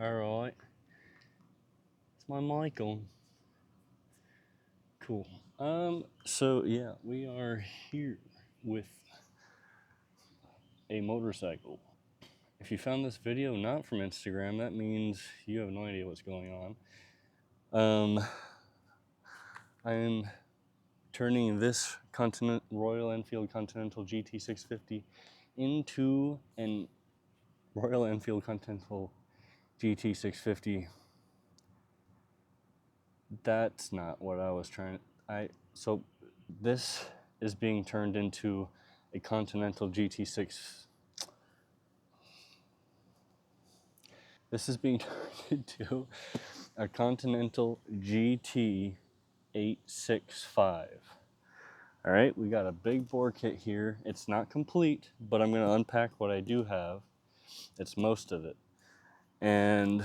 Alright. Is my mic on? Cool. So yeah, we are here with a motorcycle. If you found this video not from Instagram, that means you have no idea what's going on. I'm turning this Royal Enfield Continental GT650 into an Royal Enfield Continental GT650. That's not what I was trying. So this is being turned into a Continental GT6. This is being turned into a Continental GT865. All right, we got a big bore kit here. It's not complete, but I'm going to unpack what I do have. It's most of it. And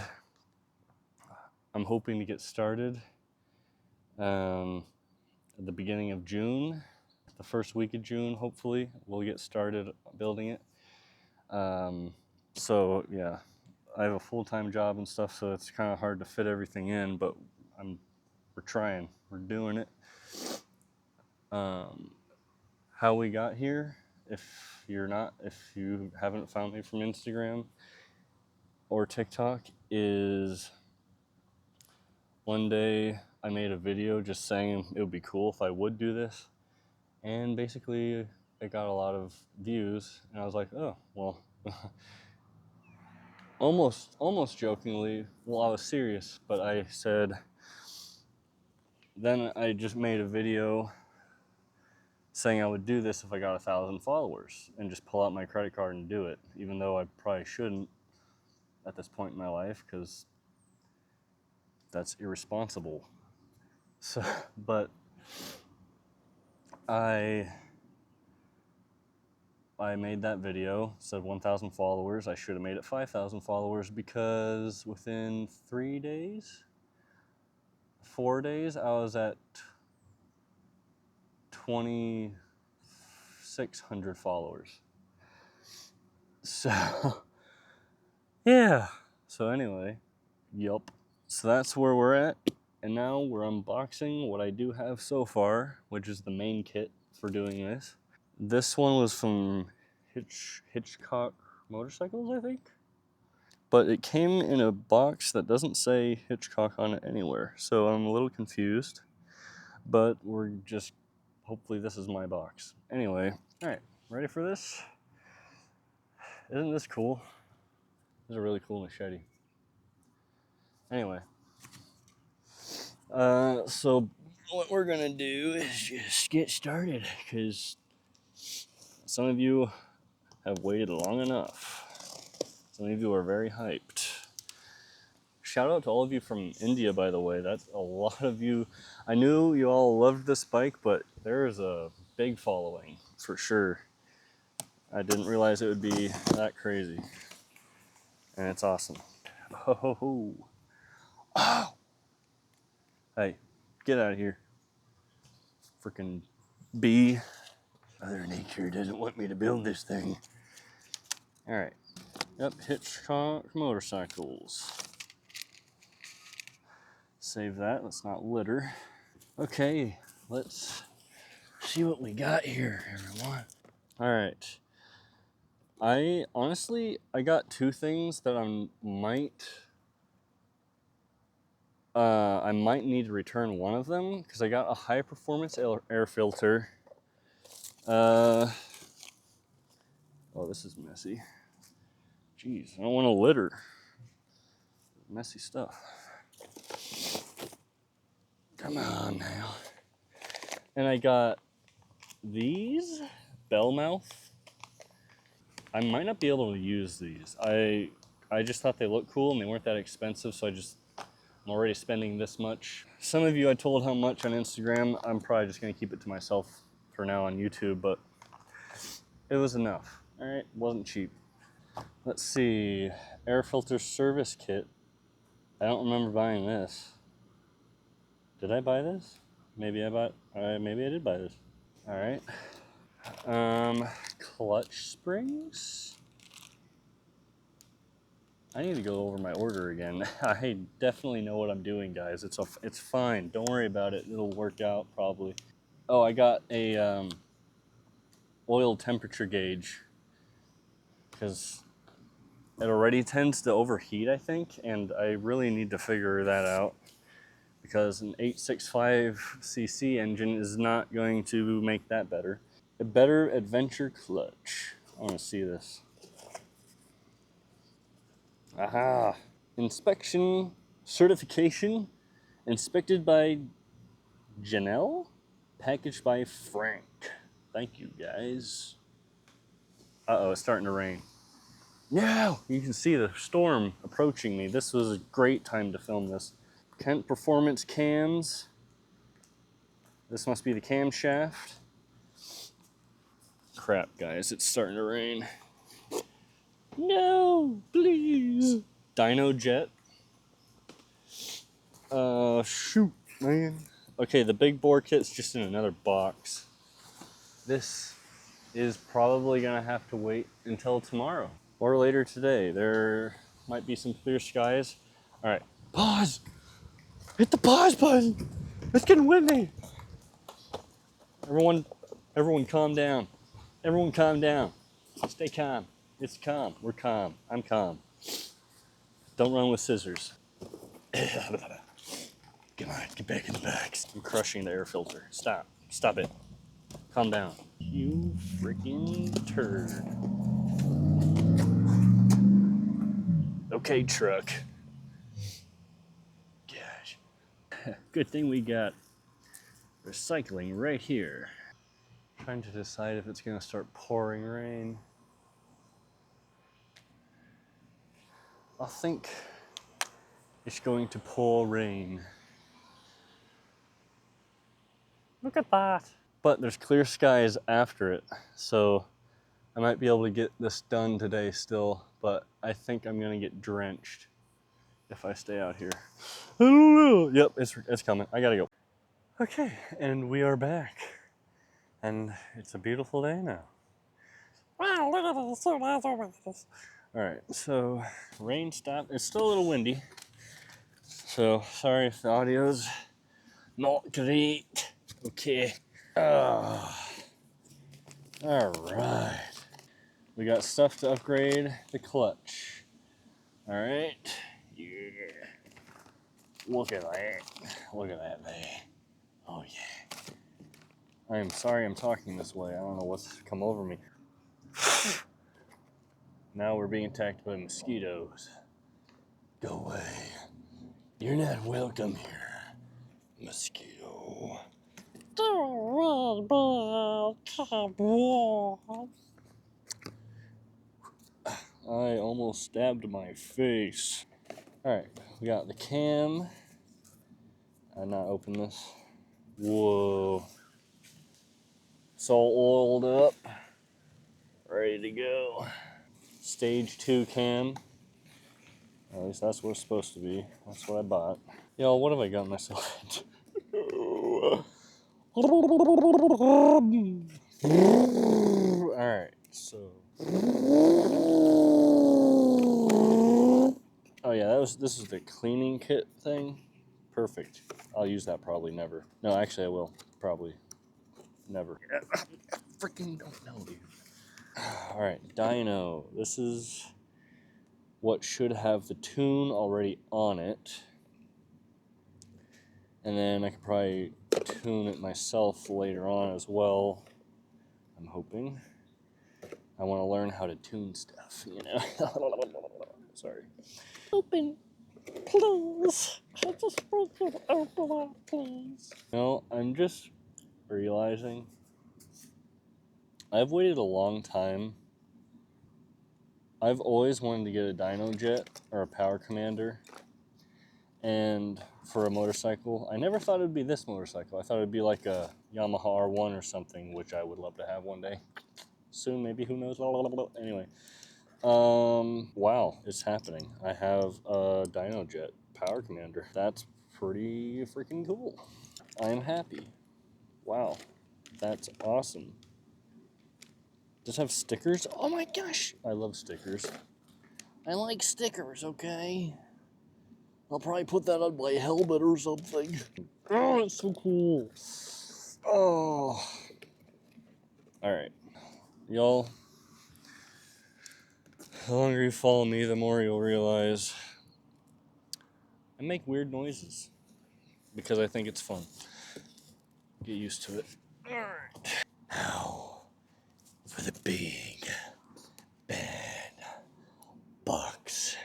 I'm hoping to get started at the beginning of June. The first week of June, hopefully, we'll get started building it. So yeah, I have a full-time job and stuff, so it's kind of hard to fit everything in, but we're trying, we're doing it. How we got here, if you haven't found me from Instagram or TikTok, is one day I made a video just saying it would be cool if I would do this, and basically it got a lot of views, and I was like, oh, well, almost jokingly, well, I was serious, but I said, then I just made a video saying I would do this if I got 1,000 followers and just pull out my credit card and do it, even though I probably shouldn't at this point in my life because that's irresponsible. So, but I made that video, said 1,000 followers. I should have made it 5,000 followers because within 4 days, I was at 2,600 followers. So, yeah. So anyway, yup. So that's where we're at. And now we're unboxing what I do have so far, which is the main kit for doing this. This one was from Hitchcock Motorcycles, I think. But it came in a box that doesn't say Hitchcock on it anywhere. So I'm a little confused. But hopefully this is my box. Anyway, all right, ready for this? Isn't this cool? This is a really cool machete. Anyway, so what we're gonna do is just get started because some of you have waited long enough. Some of you are very hyped. Shout out to all of you from India, by the way. That's a lot of you. I knew you all loved this bike, but there is a big following for sure. I didn't realize it would be that crazy. And it's awesome. Oh. Oh. Hey, get out of here. Freaking bee. Mother Nature doesn't want me to build this thing. All right. Yep, Hitchcock Motorcycles. Save that, let's not litter. Okay, let's see what we got here, everyone. All right. I got two things that I might need to return one of them because I got a high performance air filter. Oh, this is messy. Jeez, I don't want to litter. Messy stuff. Come on now. And I got these bell mouth. I might not be able to use these. I just thought they looked cool and they weren't that expensive, so I'm already spending this much. Some of you I told how much on Instagram. I'm probably just gonna keep it to myself for now on YouTube, but it was enough. All right, wasn't cheap. Let's see, air filter service kit. I don't remember buying this. Did I buy this? Maybe I did buy this. All right. clutch springs. I need to go over my order again. I definitely know what I'm doing, guys. It's fine. Don't worry about it. It'll work out probably. Oh, I got a oil temperature gauge because it already tends to overheat, I think, and I really need to figure that out because an 865cc engine is not going to make that better. A better adventure clutch. I want to see this. Aha! Inspection certification inspected by Janelle, packaged by Frank. Thank you, guys. Uh-oh, it's starting to rain. No! You can see the storm approaching me. This was a great time to film this. Kent Performance cams. This must be the camshaft. Crap, guys, it's starting to rain. No, please. Dyno jet. Shoot, man. Okay, the big bore kit's just in another box. This is probably gonna have to wait until tomorrow or later today. There might be some clear skies. All right, pause. Hit the pause button. It's getting windy. Everyone calm down. Everyone calm down. Stay calm. It's calm. We're calm. I'm calm. Don't run with scissors. Come on, get back in the box. I'm crushing the air filter. Stop. Stop it. Calm down. You freaking turd. Okay, truck. Gosh. Good thing we got recycling right here. Trying to decide if it's gonna start pouring rain. I think it's going to pour rain. Look at that. But there's clear skies after it, so I might be able to get this done today still, but I think I'm gonna get drenched if I stay out here. I don't know. Yep, it's coming. I gotta go. Okay, and we are back. And it's a beautiful day now. Wow, look at this, so nice over this. All right, so rain stopped. It's still a little windy, so sorry if the audio's not great. Okay. All right. We got stuff to upgrade the clutch. All right. Yeah. Look at that. Look at that there. Oh yeah. I am sorry I'm talking this way. I don't know what's come over me. Now we're being attacked by mosquitoes. Go away. You're not welcome here, mosquito. I almost stabbed my face. Alright, we got the cam. I'd not open this. Whoa. It's all oiled up. Ready to go. Stage 2 cam. At least that's what it's supposed to be. That's what I bought. Yo, what have I got myself into? Alright, so. Oh yeah, this is the cleaning kit thing. Perfect. I'll use that probably never. No, actually I will. Probably never. I freaking don't know, dude. Alright, dyno. This is what should have the tune already on it. And then I could probably tune it myself later on as well. I'm hoping. I want to learn how to tune stuff, you know? Sorry. Open, please. I just want you to open up, please. No, I'm just realizing I've waited a long time. I've always wanted to get a dyno jet or a power commander. And for a motorcycle, I never thought it would be this motorcycle. I thought it would be like a Yamaha R1 or something, which I would love to have one day. Soon, maybe, who knows? Anyway, wow, it's happening. I have a dyno jet power commander. That's pretty freaking cool. I'm happy. Wow, that's awesome. Does it have stickers? Oh my gosh! I love stickers. I like stickers, okay? I'll probably put that on my helmet or something. Oh, it's so cool. Oh. Alright. Y'all, the longer you follow me, the more you'll realize I make weird noises. Because I think it's fun. Get used to it. Alright. Now, for the big, bad box.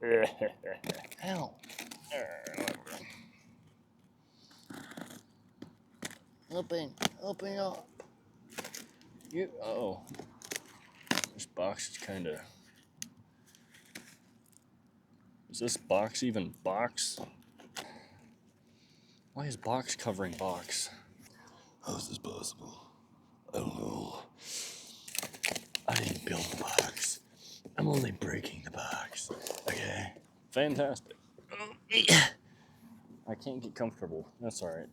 Ow. Open up. Oh. This box is kind of. Is this box even box? Why is box covering box? How is this possible? I don't know. I didn't build the box. I'm only breaking the box. Okay. Fantastic. I can't get comfortable. That's alright.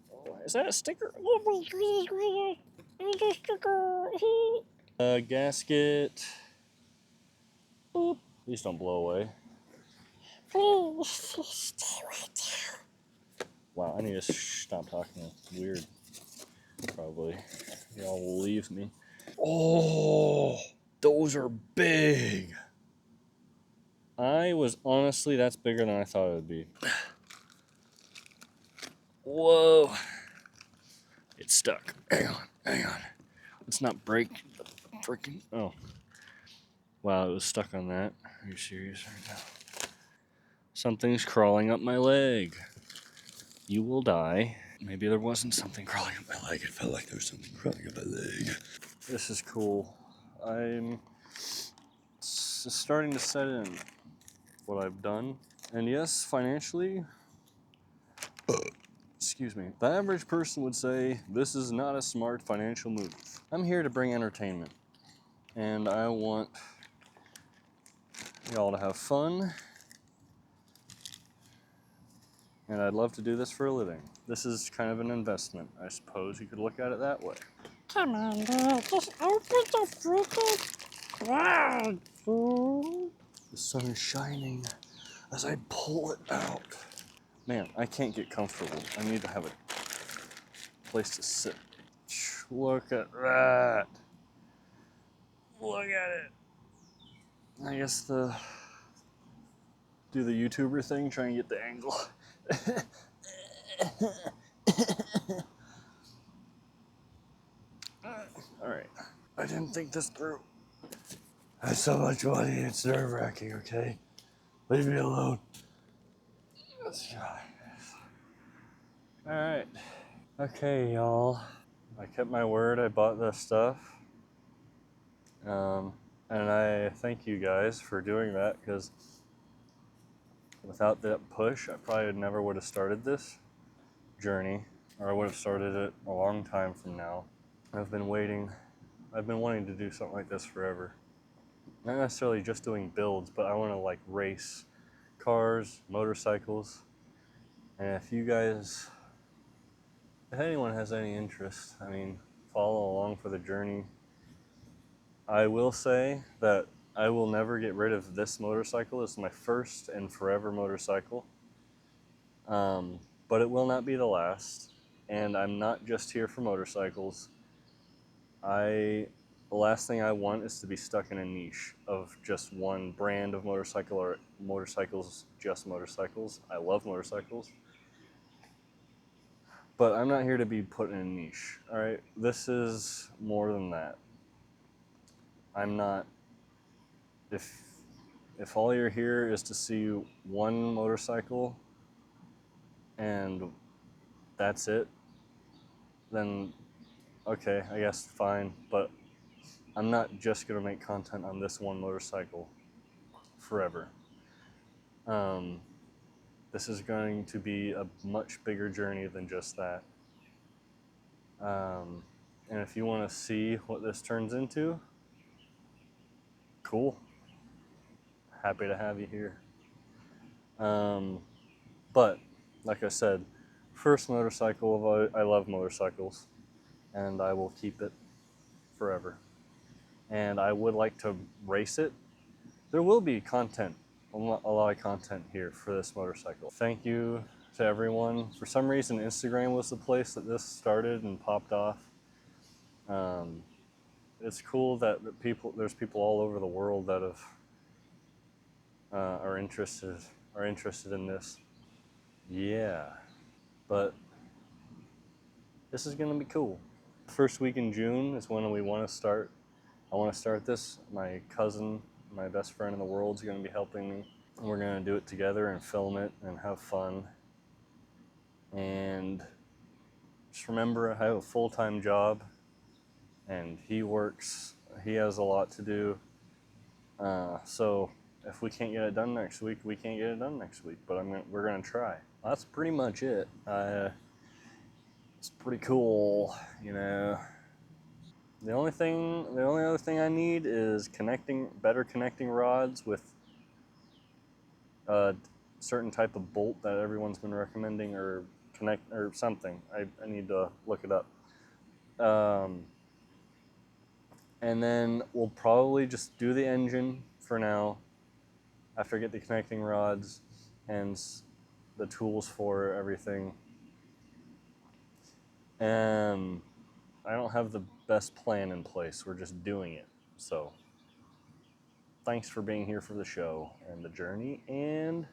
Is that a sticker? Oh my goodness, it's a sticker. Gasket. Boop. Please don't blow away. Please stay right there. Wow, I need to stop talking weird. Probably. Y'all will leave me. Oh, those are big. That's bigger than I thought it would be. Whoa. It's stuck. Hang on. Let's not break the freaking. Oh. Wow, it was stuck on that. Are you serious right now? Something's crawling up my leg. You will die. Maybe there wasn't something crawling up my leg. It felt like there was something crawling up my leg. This is cool. I'm starting to set in what I've done. And yes, financially, excuse me, the average person would say this is not a smart financial move. I'm here to bring entertainment. And I want y'all to have fun. And I'd love to do this for a living. This is kind of an investment. I suppose you could look at it that way. Come on, Dad. Just open the freaking bag, fool. The sun is shining as I pull it out. Man, I can't get comfortable. I need to have a place to sit. Look at that. Look at it. I guess do the YouTuber thing, try and get the angle. Alright. I didn't think this through. I have so much money, it's nerve-wracking, okay? Leave me alone. Alright. Okay, y'all. I kept my word, I bought this stuff. And I thank you guys for doing that, because without that push, I probably never would have started this journey, or I would have started it a long time from now. I've been wanting to do something like this forever. Not necessarily just doing builds, but I want to like race cars, motorcycles. And if anyone has any interest, follow along for the journey. I will say that I will never get rid of this motorcycle. It's my first and forever motorcycle. But it will not be the last. And I'm not just here for motorcycles. The last thing I want is to be stuck in a niche of just one brand of motorcycle or motorcycles, just motorcycles. I love motorcycles. But I'm not here to be put in a niche, all right? This is more than that. I'm not, if all you're here is to see one motorcycle and that's it, then okay, I guess fine. But I'm not just gonna make content on this one motorcycle forever. This is going to be a much bigger journey than just that. And if you want to see what this turns into, cool. Happy to have you here. But like I said, first motorcycle, I love motorcycles, and I will keep it forever. and I would like to race it. There will be content, a lot of content here for this motorcycle. Thank you to everyone. For some reason, Instagram was the place that this started and popped off. It's cool that there's people all over the world that have are interested in this. Yeah, but this is gonna be cool. First week in June is when we want to start. I want to start this. My cousin, my best friend in the world, is gonna be helping me. And we're gonna do it together and film it and have fun. And just remember, I have a full-time job, and he works. He has a lot to do. So if we can't get it done next week, we can't get it done next week. But we're gonna try. That's pretty much it. It's pretty cool, you know. The only other thing I need is better connecting rods with a certain type of bolt that everyone's been recommending, or something. I need to look it up. And then we'll probably just do the engine for now, after I get the connecting rods and the tools for everything. And I don't have the best plan in place. We're just doing it. So thanks for being here for the show and the journey. And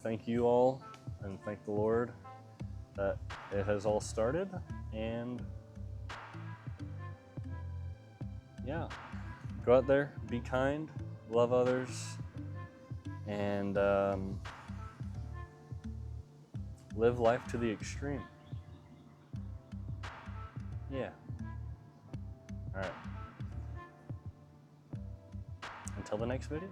thank you all, and thank the Lord that it has all started. And yeah, go out there, be kind, love others, and live life to the extreme. Yeah. All right. Until the next video.